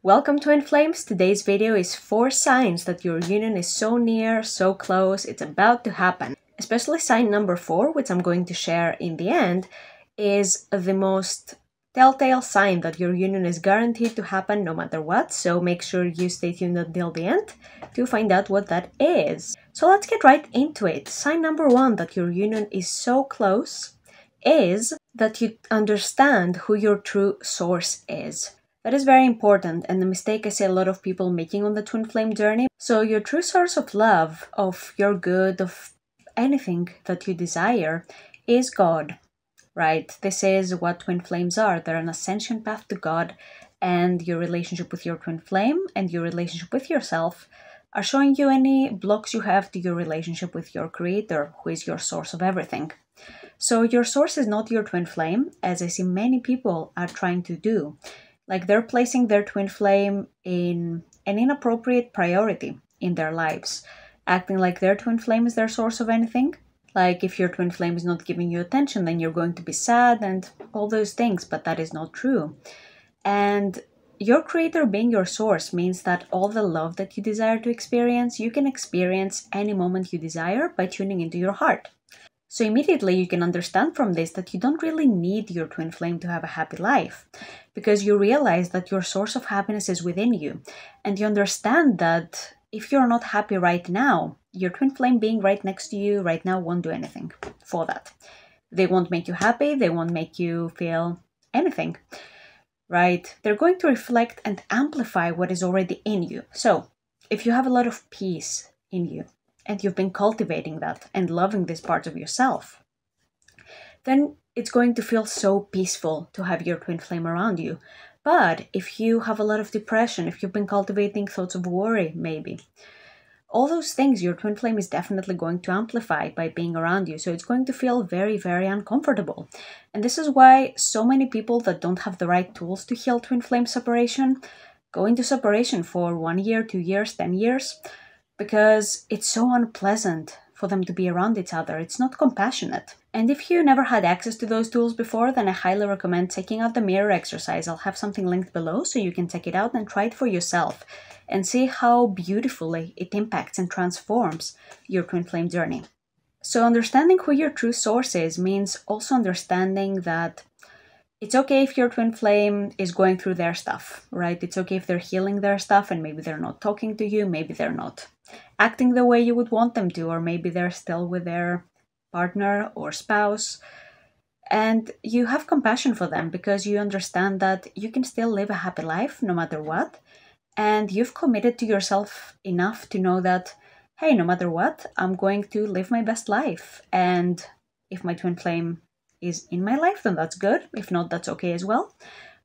Welcome to Twin Flames. Today's video is 4 signs that your union is so near, so close, it's about to happen. Especially sign number 4, which I'm going to share in the end, is the most telltale sign that your union is guaranteed to happen no matter what, so make sure you stay tuned until the end to find out what that is. So let's get right into it. Sign number 1 that your union is so close is that you understand who your true source is. That is very important and the mistake I see a lot of people making on the twin flame journey. So your true source of love, of your good, of anything that you desire is God, right? This is what twin flames are. They're an ascension path to God, and your relationship with your twin flame and your relationship with yourself are showing you any blocks you have to your relationship with your creator, who is your source of everything. So your source is not your twin flame, as I see many people are trying to do. Like they're placing their twin flame in an inappropriate priority in their lives, acting like their twin flame is their source of anything. Like if your twin flame is not giving you attention, then you're going to be sad and all those things, but that is not true. And your creator being your source means that all the love that you desire to experience, you can experience any moment you desire by tuning into your heart. So immediately you can understand from this that you don't really need your twin flame to have a happy life, because you realize that your source of happiness is within you, and you understand that if you're not happy right now, your twin flame being right next to you right now won't do anything for that. They won't make you happy, they won't make you feel anything, right? They're going to reflect and amplify what is already in you. So if you have a lot of peace in you, and you've been cultivating that and loving this part of yourself, then it's going to feel so peaceful to have your twin flame around you. But if you have a lot of depression, if you've been cultivating thoughts of worry, maybe, all those things your twin flame is definitely going to amplify by being around you. So it's going to feel very, very uncomfortable. And this is why so many people that don't have the right tools to heal twin flame separation go into separation for 1 year, 2 years, 10 years, because it's so unpleasant for them to be around each other. It's not compassionate. And if you never had access to those tools before, then I highly recommend checking out the mirror exercise. I'll have something linked below so you can check it out and try it for yourself and see how beautifully it impacts and transforms your twin flame journey. So understanding who your true source is means also understanding that it's okay if your twin flame is going through their stuff, right? It's okay if they're healing their stuff and maybe they're not talking to you, maybe they're not acting the way you would want them to, or maybe they're still with their partner or spouse. And you have compassion for them because you understand that you can still live a happy life no matter what. And you've committed to yourself enough to know that, hey, no matter what, I'm going to live my best life. And if my twin flame is in my life, then that's good. If not, that's okay as well.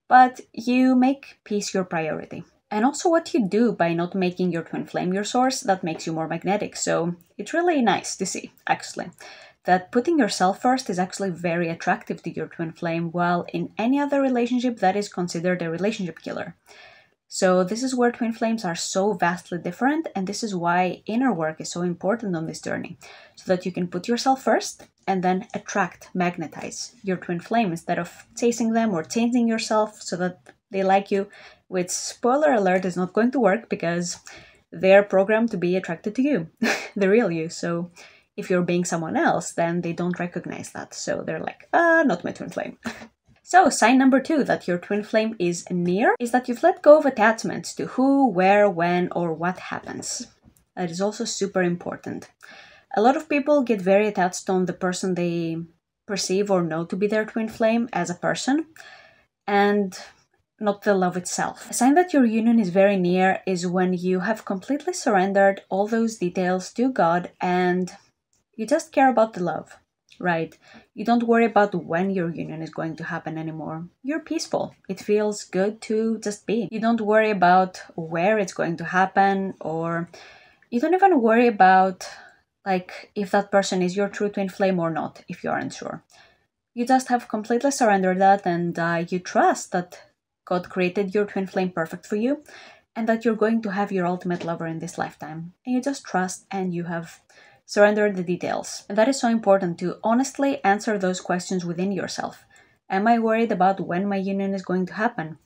But you make peace your priority. And also what you do by not making your twin flame your source, that makes you more magnetic. So it's really nice to see, actually, that putting yourself first is actually very attractive to your twin flame, while in any other relationship that is considered a relationship killer. So this is where twin flames are so vastly different, and this is why inner work is so important on this journey, so that you can put yourself first and then attract, magnetize your twin flame instead of chasing them or changing yourself so that they like you, which, spoiler alert, is not going to work because they're programmed to be attracted to you, the real you. So if you're being someone else, then they don't recognize that. So they're like, not my twin flame. So sign number 2 that your twin flame is near is that you've let go of attachments to who, where, when, or what happens. That is also super important. A lot of people get very attached on the person they perceive or know to be their twin flame as a person, and not the love itself. A sign that your union is very near is when you have completely surrendered all those details to God and you just care about the love, right? You don't worry about when your union is going to happen anymore. You're peaceful. It feels good to just be. You don't worry about where it's going to happen, or you don't even worry about like if that person is your true twin flame or not, if you aren't sure. You just have completely surrendered that, and you trust that God created your twin flame perfect for you, and that you're going to have your ultimate lover in this lifetime. And you just trust, and you have surrendered the details. And that is so important, to honestly answer those questions within yourself. Am I worried about when my union is going to happen?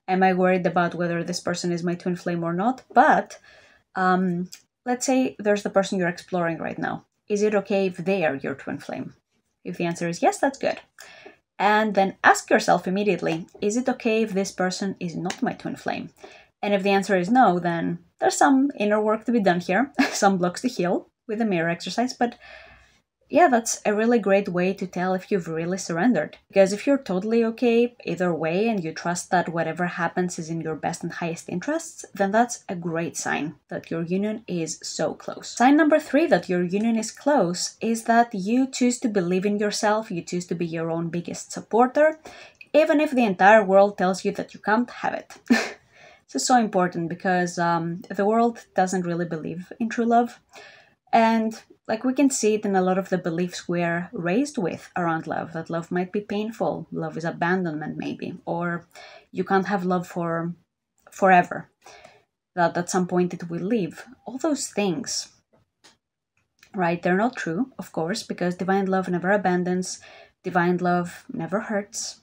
Am I worried about whether this person is my twin flame or not? But let's say there's the person you're exploring right now. Is it okay if they are your twin flame? If the answer is yes, that's good. And then ask yourself immediately, is it okay if this person is not my twin flame? And if the answer is no, then there's some inner work to be done here, some blocks to heal with a mirror exercise. But yeah, that's a really great way to tell if you've really surrendered. Because if you're totally okay either way and you trust that whatever happens is in your best and highest interests, then that's a great sign that your union is so close. Sign number 3 that your union is close is that you choose to believe in yourself, you choose to be your own biggest supporter, even if the entire world tells you that you can't have it. This is so important because the world doesn't really believe in true love. And like we can see it in a lot of the beliefs we're raised with around love, that love might be painful, love is abandonment maybe, or you can't have love for forever, that at some point it will leave. All those things, right, they're not true, of course, because divine love never abandons, divine love never hurts.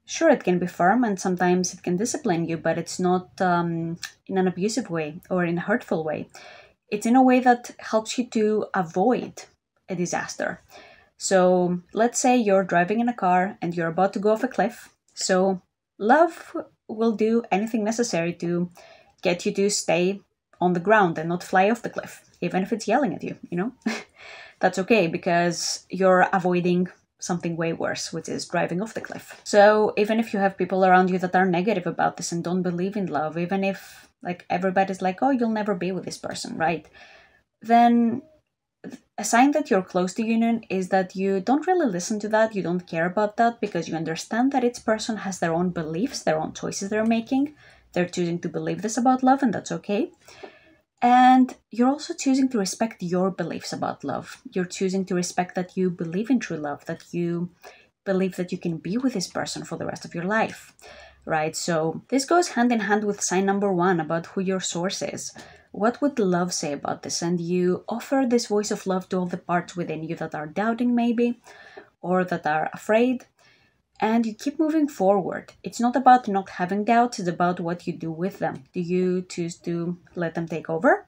Sure, it can be firm and sometimes it can discipline you, but it's not in an abusive way or in a hurtful way. It's in a way that helps you to avoid a disaster. So let's say you're driving in a car and you're about to go off a cliff. So love will do anything necessary to get you to stay on the ground and not fly off the cliff, even if it's yelling at you, you know? That's okay because you're avoiding something way worse, which is driving off the cliff. So even if you have people around you that are negative about this and don't believe in love, even if like everybody's like, oh, you'll never be with this person, right? Then a sign that you're close to union is that you don't really listen to that, you don't care about that, because you understand that each person has their own beliefs, their own choices they're making. They're choosing to believe this about love, and that's okay. And you're also choosing to respect your beliefs about love. You're choosing to respect that you believe in true love, that you believe that you can be with this person for the rest of your life. Right, so this goes hand in hand with sign number 1 about who your source is. What would love say about this? And you offer this voice of love to all the parts within you that are doubting maybe, or that are afraid, and you keep moving forward. It's not about not having doubts, it's about what you do with them. Do you choose to let them take over?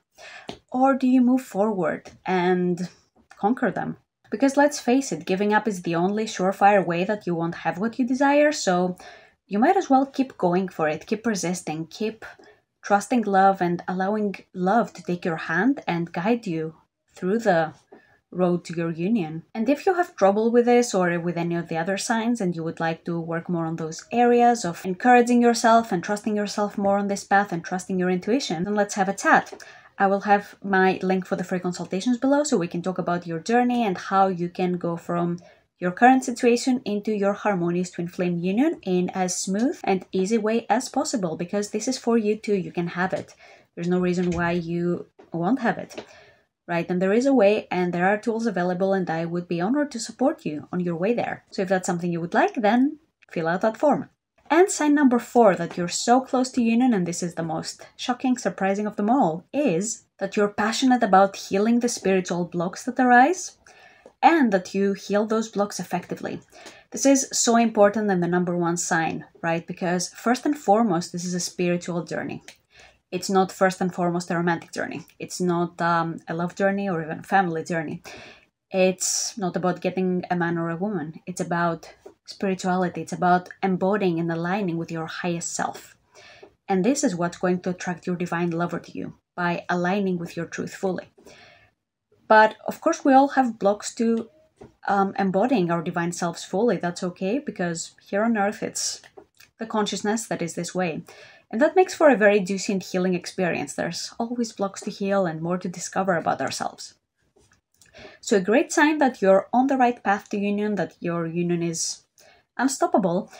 Or do you move forward and conquer them? Because let's face it, giving up is the only surefire way that you won't have what you desire, so you might as well keep going for it, keep resisting, keep trusting love and allowing love to take your hand and guide you through the road to your union. And if you have trouble with this or with any of the other signs and you would like to work more on those areas of encouraging yourself and trusting yourself more on this path and trusting your intuition, then let's have a chat. I will have my link for the free consultations below so we can talk about your journey and how you can go from your current situation into your harmonious twin flame union in as smooth and easy way as possible, because this is for you too. You can have it. There's no reason why you won't have it, right? And there is a way and there are tools available, and I would be honored to support you on your way there. So if that's something you would like, then fill out that form. And sign number 4 that you're so close to union, and this is the most shocking, surprising of them all, is that you're passionate about healing the spiritual blocks that arise, and that you heal those blocks effectively. This is so important and the number 1 sign, right? Because first and foremost, this is a spiritual journey. It's not first and foremost a romantic journey. It's not a love journey or even a family journey. It's not about getting a man or a woman. It's about spirituality. It's about embodying and aligning with your highest self. And this is what's going to attract your divine lover to you, by aligning with your truth fully. But of course, we all have blocks to embodying our divine selves fully. That's okay, because here on earth, it's the consciousness that is this way. And that makes for a very juicy and healing experience. There's always blocks to heal and more to discover about ourselves. So a great sign that you're on the right path to union, that your union is unstoppable,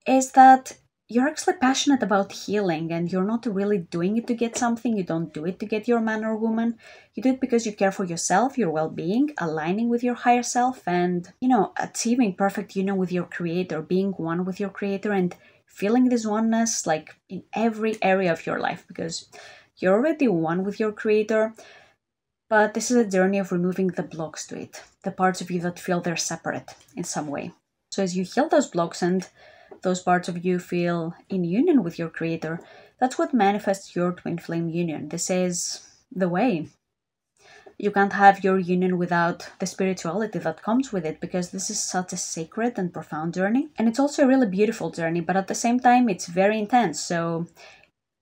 is that you're actually passionate about healing and you're not really doing it to get something. You don't do it to get your man or woman. You do it because you care for yourself, your well-being, aligning with your higher self, and, achieving perfect union with your creator, being one with your creator and feeling this oneness like in every area of your life, because you're already one with your creator. But this is a journey of removing the blocks to it, the parts of you that feel they're separate in some way. So as you heal those blocks and those parts of you feel in union with your creator, that's what manifests your twin flame union. This is the way. You can't have your union without the spirituality that comes with it, because this is such a sacred and profound journey. And it's also a really beautiful journey, but at the same time, it's very intense. So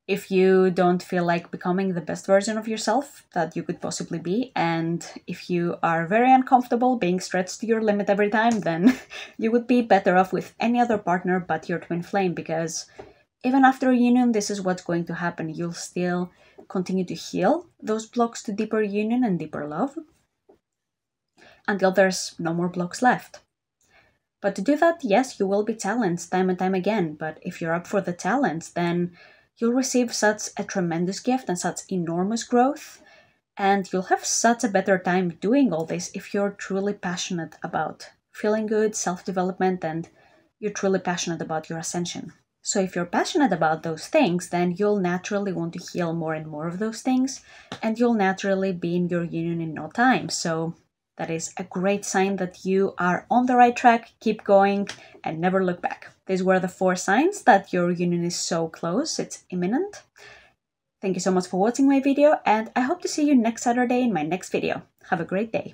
if you don't feel like becoming the best version of yourself that you could possibly be, and if you are very uncomfortable being stretched to your limit every time, then you would be better off with any other partner but your twin flame, because even after a union, this is what's going to happen. You'll still continue to heal those blocks to deeper union and deeper love until there's no more blocks left. But to do that, yes, you will be challenged time and time again, but if you're up for the challenge, then you'll receive such a tremendous gift and such enormous growth, and you'll have such a better time doing all this if you're truly passionate about feeling good, self-development, and you're truly passionate about your ascension. So if you're passionate about those things, then you'll naturally want to heal more and more of those things, and you'll naturally be in your union in no time. So that is a great sign that you are on the right track. Keep going and never look back. These were the 4 signs that your union is so close, it's imminent. Thank you so much for watching my video, and I hope to see you next Saturday in my next video. Have a great day.